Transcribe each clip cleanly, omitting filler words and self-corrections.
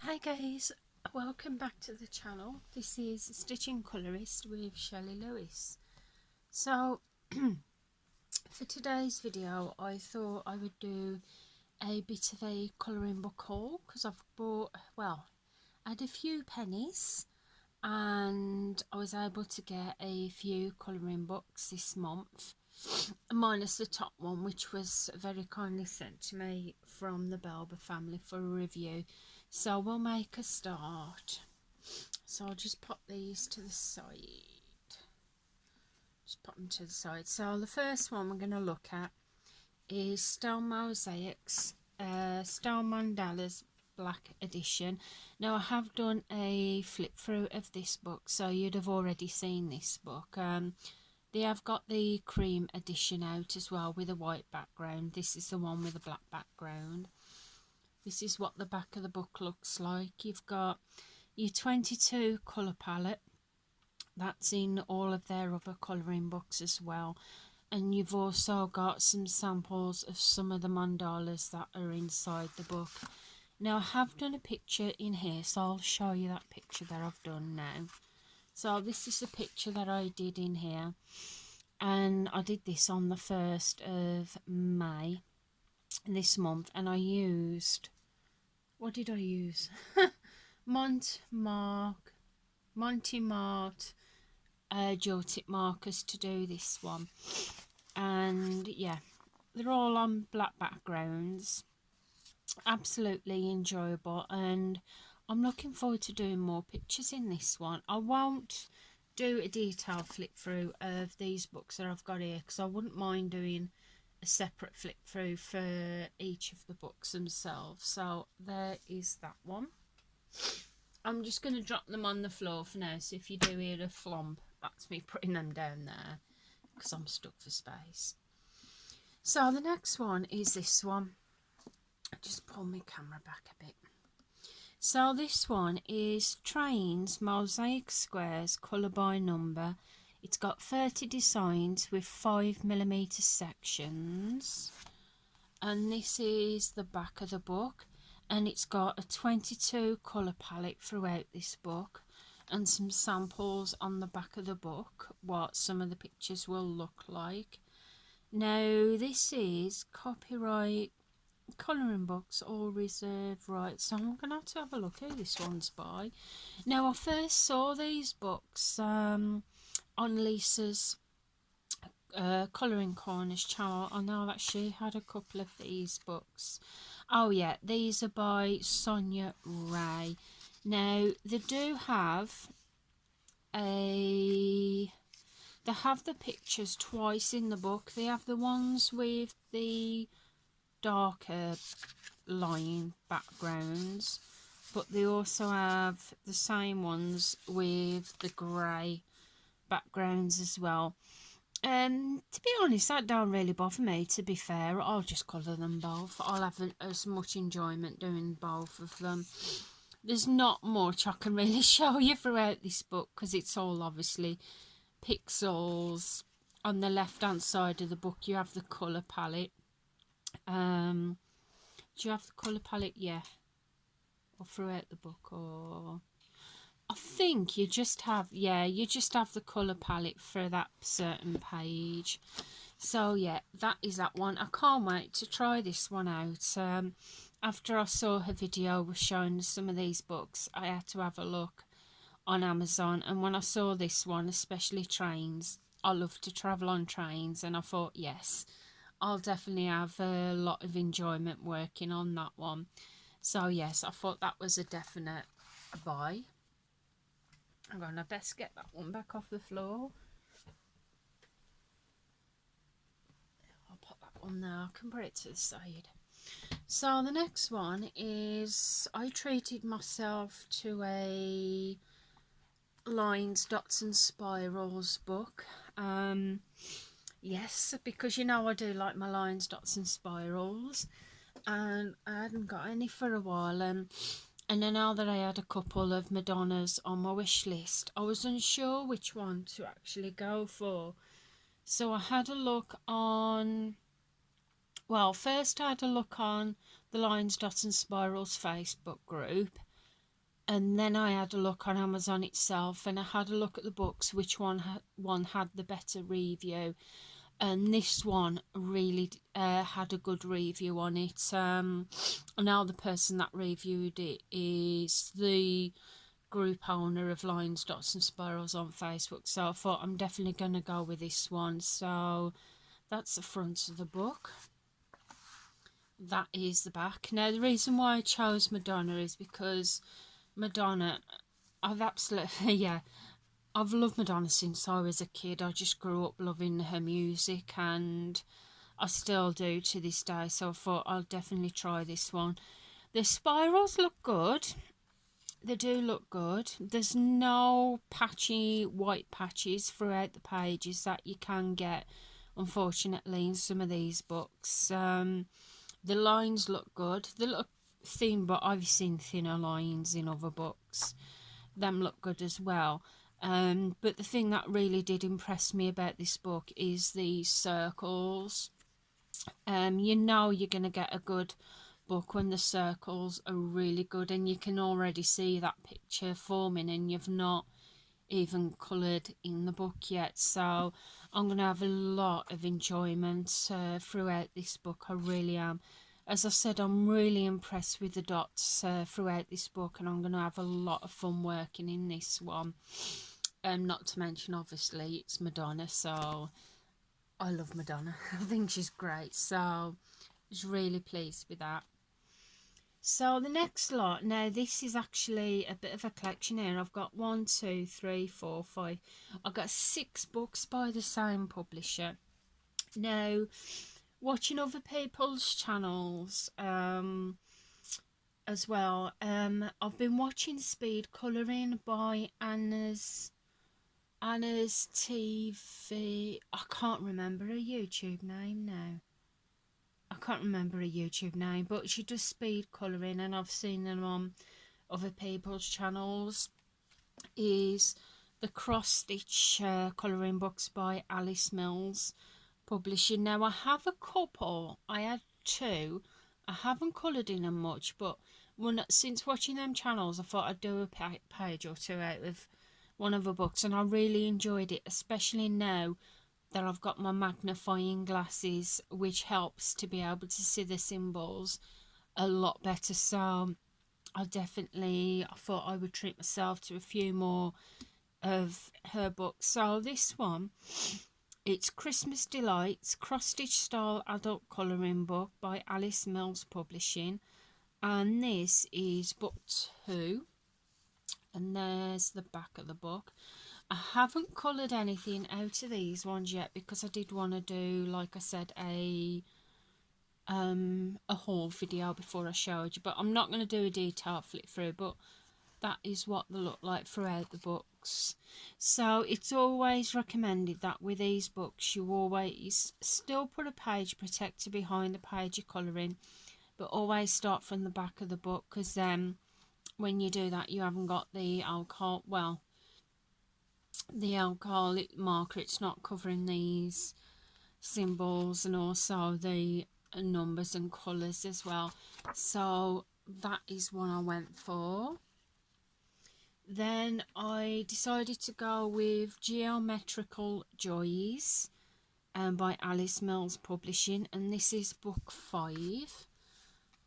Hi guys, welcome back to the channel. This is Stitching Colourist with Shelley Lewis. So for today's video I thought I would do a bit of a colouring book haul because I've bought, well, I had a few pennies and I was able to get a few colouring books this month, minus the top one, which was very kindly sent to me from the Belba family for a review. So we'll make a start. So I'll just pop these to the side. Just pop them to the side. So the first one we're going to look at is Stone Mosaics, Stone Mandalas Black Edition. Now I have done a flip through of this book, so you'd have already seen this book. They have got the cream edition out as well with a white background. This is the one with a black background. This is what the back of the book looks like. You've got your 22 colour palette. That's in all of their other colouring books as well. And you've also got some samples of some of the mandalas that are inside the book. Now I have done a picture in here, so I'll show you that picture that I've done now. So this is the picture that I did in here. And I did this on the 1st of May this month. And I used... what did I use? Monty Mart gel tip markers to do this one. And yeah, they're all on black backgrounds. Absolutely enjoyable, and I'm looking forward to doing more pictures in this one. I won't do a detailed flip through of these books that I've got here because I wouldn't mind doing a separate flip through for each of the books themselves. So there is that one. I'm just going to drop them on the floor for now, so if you do hear a flomp, that's me putting them down there because I'm stuck for space. So the next one is this one. Just pull my camera back a bit. So this one is Trains Mosaic Squares Colour by Number. It's got 30 designs with 5mm sections, and this is the back of the book, and it's got a 22 colour palette throughout this book and some samples on the back of the book what some of the pictures will look like. Now this is copyright colouring books all reserved rights, so I'm gonna have to have a look who this one's by. Now I first saw these books on Lisa's Colouring Corners channel. I know that she had a couple of these books. Oh yeah, these are by Sonia Ray. Now they do have they have the pictures twice in the book. They have the ones with the darker line backgrounds, but they also have the same ones with the grey backgrounds as well. To be honest, that don't really bother me, to be fair. I'll just colour them both. I'll have as much enjoyment doing both of them. There's not much I can really show you throughout this book because it's all obviously pixels. On the left hand side of the book you have the colour palette. Do you have the colour palette? Yeah. Or throughout the book, or I think you just have, yeah, you just have the colour palette for that certain page. So yeah, that is that one. I can't wait to try this one out. After I saw her video was showing some of these books, I had to have a look on Amazon, and when I saw this one, especially trains, I love to travel on trains, and I thought, yes, I'll definitely have a lot of enjoyment working on that one. So yes, I thought that was a definite buy. I'm going to best get that one back off the floor. I'll put that one there. I can put it to the side. So the next one is, I treated myself to a lines, dots and spirals book. Yes, because you know I do like my lines, dots and spirals, and I hadn't got any for a while, and I know that I had a couple of Madonnas on my wish list. I was unsure which one to actually go for, so I had a look on, well, first I had a look on the Lines, Dots and Spirals Facebook group, and then I had a look on Amazon itself, and I had a look at the books, which one had the better review, and this one really had a good review on it. Now the person that reviewed it is the group owner of Lions, Dots and Spirals on Facebook, so I thought I'm definitely going to go with this one. So that's the front of the book. That is the back. Now the reason why I chose Madonna is because Madonna, I've absolutely, yeah, I've loved Madonna since I was a kid. I just grew up loving her music, and I still do to this day, so I thought I'll definitely try this one. The spirals look good. They do look good. There's no patchy white patches throughout the pages that you can get, unfortunately, in some of these books. The lines look good. They look thin, but I've seen thinner lines in other books. Them look good as well. But the thing that really did impress me about this book is the circles. You know you're going to get a good book when the circles are really good, and you can already see that picture forming, and you've not even coloured in the book yet. So I'm going to have a lot of enjoyment throughout this book. I really am. As I said, I'm really impressed with the dots throughout this book, and I'm going to have a lot of fun working in this one. Not to mention, obviously, it's Madonna, so I love Madonna. I think she's great, so I was really pleased with that. So the next lot, now this is actually a bit of a collection here. I've got 1, 2, 3, 4, 5. I've got 6 books by the same publisher. Now, watching other people's channels as well, I've been watching Speed Colouring by Anna's TV. I can't remember her YouTube name now. I can't remember her YouTube name, but she does speed colouring, and I've seen them on other people's channels. Is the cross stitch colouring books by Alice Mills Publishing. Now I have a couple. I had 2. I haven't coloured in them much, but since watching them channels, I thought I'd do a page or 2 out of one of the books, and I really enjoyed it, especially now that I've got my magnifying glasses, which helps to be able to see the symbols a lot better. So I thought I would treat myself to a few more of her books. So this one, it's Christmas Delights, cross-stitch style adult colouring book by Alice Mills Publishing, and this is book 2, and there's the back of the book. I haven't coloured anything out of these ones yet because I did want to do, like I said, a haul video before I showed you, but I'm not going to do a detailed flip through, but that is what they look like throughout the books. So it's always recommended that with these books you always still put a page protector behind the page you're colouring, but always start from the back of the book, because then when you do that you haven't got the alcohol, well, the alcoholic marker, it's not covering these symbols and also the numbers and colours as well. So that is what I went for. Then I decided to go with Geometrical Joys by Alice Mills Publishing, and this is book 5,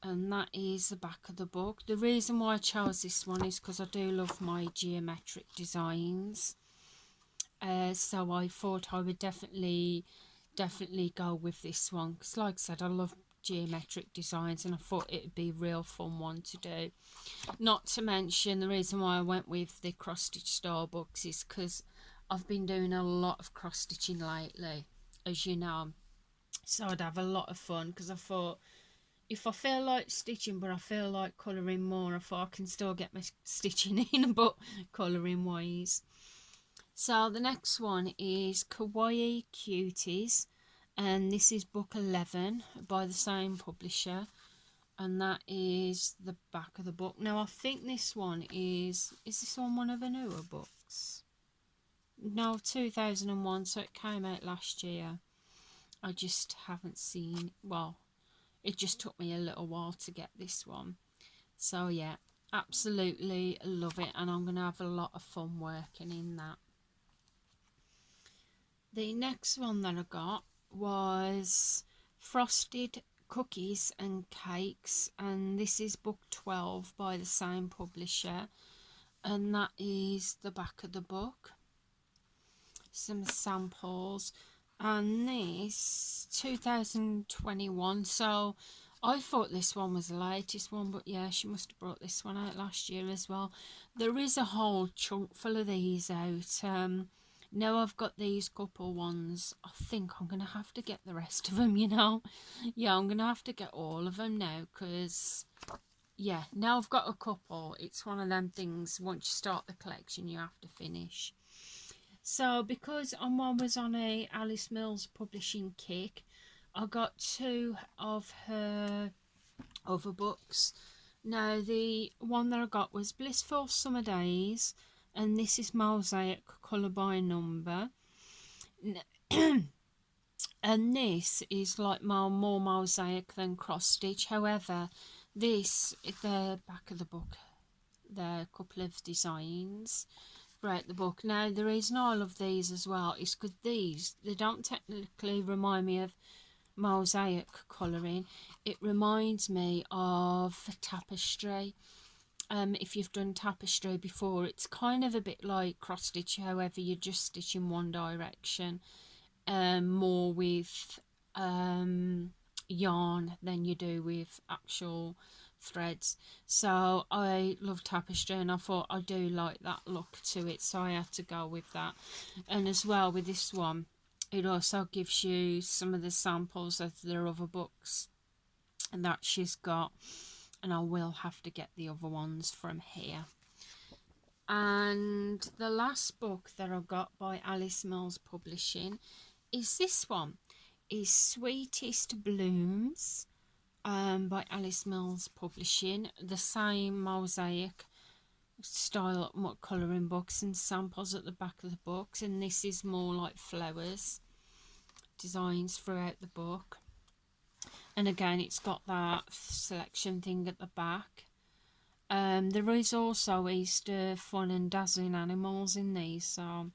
and that is the back of the book. The reason why I chose this one is because I do love my geometric designs. So I thought I would definitely go with this one, because like I said, I love geometric designs, and I thought it would be a real fun one to do. Not to mention, the reason why I went with the cross stitch style books is because I've been doing a lot of cross stitching lately, as you know, so I'd have a lot of fun, because I thought if I feel like stitching but I feel like colouring more, I thought I can still get my stitching in, but colouring wise. So the next one is Kawaii Cuties, and this is book 11 by the same publisher, and that is the back of the book. Now I think this one is this on one of the newer books? No, 2001, so it came out last year. I just haven't seen, well, it just took me a little while to get this one. So yeah, absolutely love it, and I'm going to have a lot of fun working in that. The next one that I got was Frosted Cookies and Cakes, and this is book 12 by the same publisher, and that is the back of the book. Some samples, and this 2021, so I thought this one was the latest one, but yeah, she must have brought this one out last year as well. There is a whole chunk full of these out. Now I've got these couple ones, I think I'm gonna have to get the rest of them, you know. Yeah, I'm gonna have to get all of them now, because yeah, now I've got a couple. It's one of them things, once you start the collection you have to finish. So because I was on a Alice Mills publishing kick, I got 2 of her other books. Now the one that I got was Blissful Summer Days, and this is Mosaic colour by number. And this is like more mosaic than cross stitch. However, this, the back of the book, there are a couple of designs throughout the book. Now the reason I love these as well is because these, they don't technically remind me of mosaic colouring. It reminds me of tapestry. If you've done tapestry before, it's kind of a bit like cross stitch, however you just stitch in one direction, more with yarn than you do with actual threads. So I love tapestry, and I thought I do like that look to it, so I had to go with that. And as well with this one, it also gives you some of the samples of their other books and that she's got, and I will have to get the other ones from here. And the last book that I got by Alice Mills Publishing is this one, is Sweetest Blooms, by Alice Mills Publishing. The same mosaic style colouring books and samples at the back of the books, and this is more like flowers designs throughout the book. And again, it's got that selection thing at the back. There is also Easter fun and dazzling animals in these, so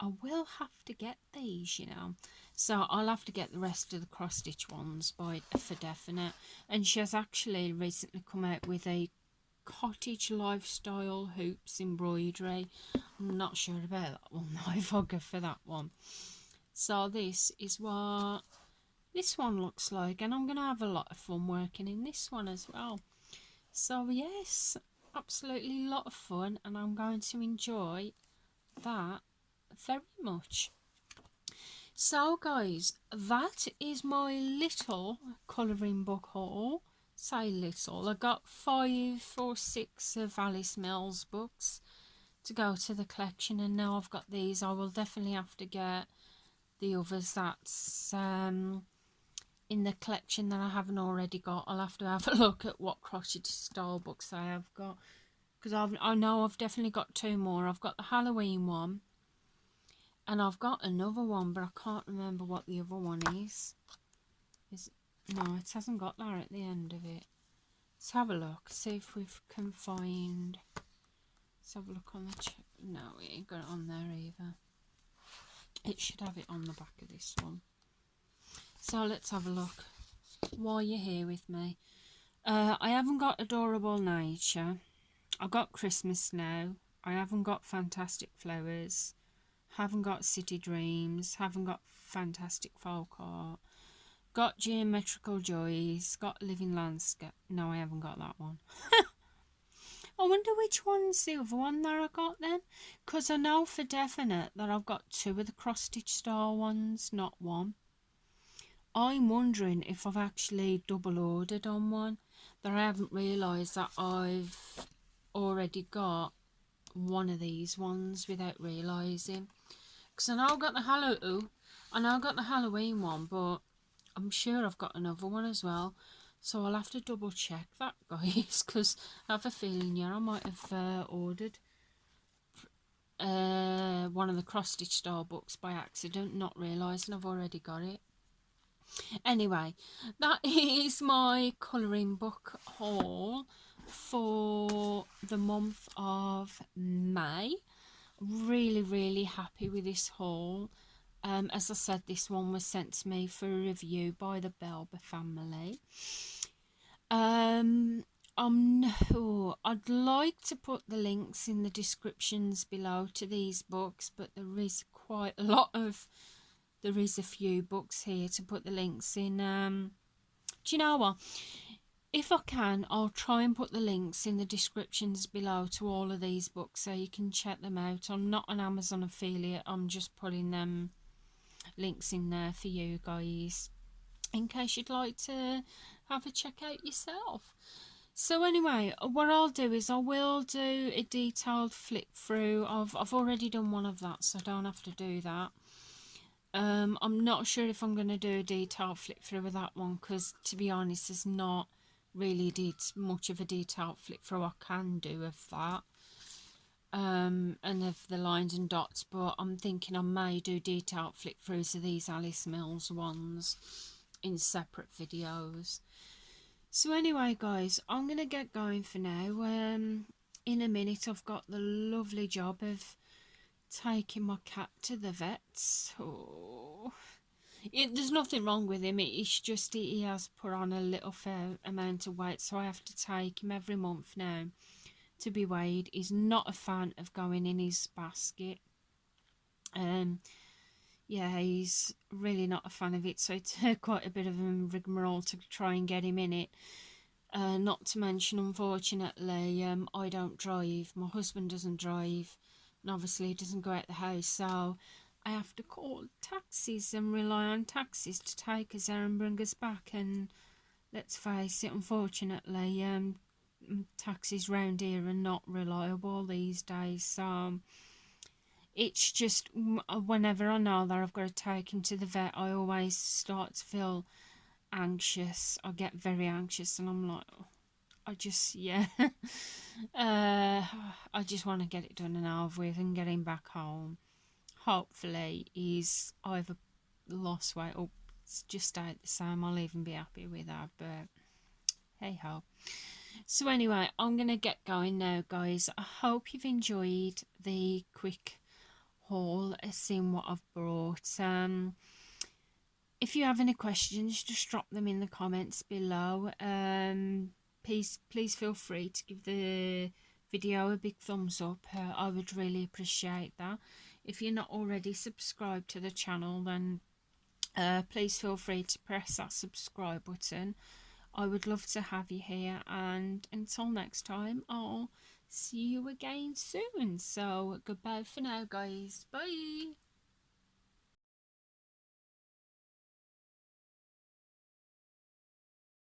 I will have to get these, you know. So I'll have to get the rest of the cross stitch ones for definite. And she has actually recently come out with a cottage lifestyle hoops embroidery. I'm not sure about that one though, if I'll go for that one. So this is what this one looks like, and I'm going to have a lot of fun working in this one as well. So yes, absolutely a lot of fun, and I'm going to enjoy that very much. So guys, that is my little colouring book haul. Say little, I got 5 or 6 of Alice Mills books to go to the collection, and now I've got these. I will definitely have to get the others that's in the collection that I haven't already got. I'll have to have a look at what crochet style books I have got, because I know I've definitely got 2 more. I've got the Halloween one, and I've got another one, but I can't remember what the other one is. No, it hasn't got that at the end of it. Let's have a look, see if we can find. Let's have a look on the no, it ain't got it on there either. It should have it on the back of this one. So let's have a look while you're here with me. I haven't got Adorable Nature. I've got Christmas Now. I haven't got Fantastic Flowers. Haven't got City Dreams. Haven't got Fantastic Folk Art. Got Geometrical Joys. Got Living Landscape. No, I haven't got that one. I wonder which one's the other one that I got then, because I know for definite that I've got 2 of the cross stitch style ones, not one. I'm wondering if I've actually double ordered on one, that I haven't realised that I've already got one of these ones without realising. Because I know I've got the Halloween one, but I'm sure I've got another one as well. So I'll have to double check that, guys, because I have a feeling, yeah, I might have ordered one of the cross stitch style books by accident, not realising I've already got it. Anyway, that is my colouring book haul for the month of May. Really happy with this haul. As I said, this one was sent to me for a review by the Belba family. I'd like to put the links in the descriptions below to these books, but there is a few books here to put the links in. Do you know what? If I can, I'll try and put the links in the descriptions below to all of these books so you can check them out. I'm not an Amazon affiliate, I'm just putting them links in there for you guys in case you'd like to have a check out yourself. So anyway, what I'll do is I will do a detailed flick through. I've already done one of that, so I don't have to do that. I'm not sure if I'm going to do a detailed flick through of that one, because to be honest, there's not really much of a detailed flick through I can do of that, and of the lines and dots, but I'm thinking I may do detailed flick throughs of these Alice Mills ones in separate videos. So anyway guys, I'm gonna get going for now. In a minute I've got the lovely job of taking my cat to the vets. There's nothing wrong with him, it's just he has put on a little fair amount of weight, so I have to take him every month now to be weighed. He's not a fan of going in his basket. Yeah, he's really not a fan of it, so it's quite a bit of a rigmarole to try and get him in it. Not to mention, unfortunately, I don't drive, my husband doesn't drive, and obviously he doesn't go out the house, so I have to call taxis and rely on taxis to take us there and bring us back. And let's face it, unfortunately, taxis round here are not reliable these days, so it's just whenever I know that I've got to take him to the vet, I always start to feel anxious. I get very anxious, and I'm like, I just I just want to get it done and over with and get him back home. Hopefully he's either lost weight or just stayed the same. I'll even be happy with that, but hey ho. So anyway, I'm gonna get going now guys. I hope you've enjoyed the quick haul, seeing what I've brought. If you have any questions, just drop them in the comments below. Please feel free to give the video a big thumbs up. I would really appreciate that. If you're not already subscribed to the channel, then please feel free to press that subscribe button. I would love to have you here, and until next time, I'll see you again soon. So goodbye for now guys, bye.